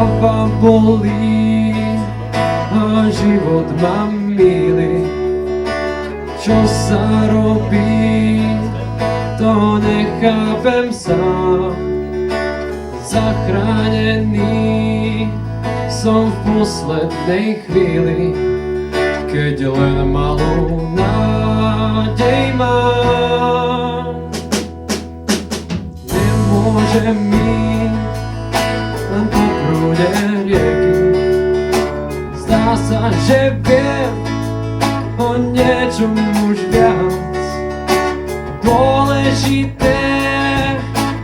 Hlava bolí a život ma mýli. Čo sa robí, to nechápem sám. Zachránený som v poslednej chvíli, keď len malú nádej mám. Nemôžem ísť len po prúde rieky. Zdá sa, že viem o niečom už viac. Dôležité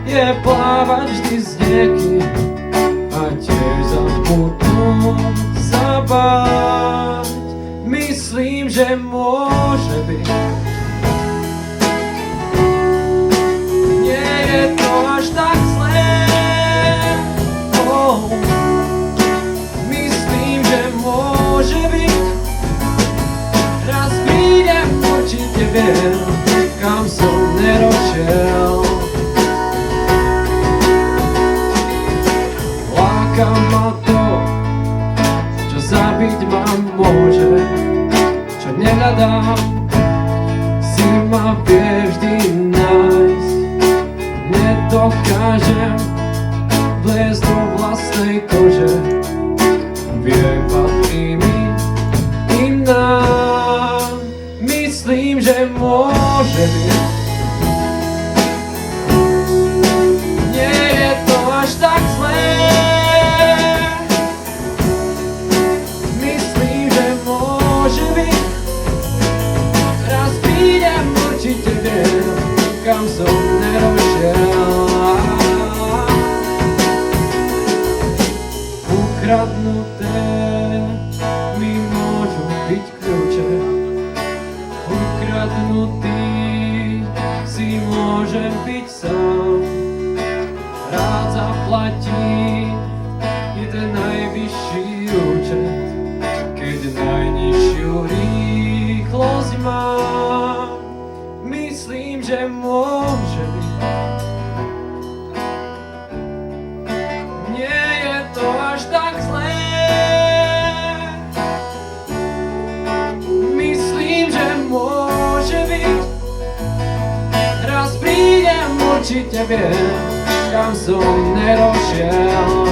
je plávať vždy z rieky a tiež zabudnúť sa báť. Myslím, že môže byť. Nie je to až tak zlé. Myslím, že môže byť. Raz prídem, určite viem, kam som nerošiel. Láka ma to, čo zabiť ma môže. Čo nehľadám, si ma vie vždy nájsť. Nedokážem vliesť do vlastnej kože. Vie, patrí mi iná. Myslím, že môže byť. Nie je to až tak zlé. Myslím, že môže byť. Raz prídem, určite viem, kam som nerošiel. Ukradnuté mi môžu byť kľúče. Ukradnutý si môžem byť sám. Rád zaplatí i ten najvyšší účet, keď najnižšiu rýchlosť mám. Myslím, že môže byť. Nie je to až tak zlé. Myslím, že môže byť. Raz prídem, určite viem, kam som nerošiel.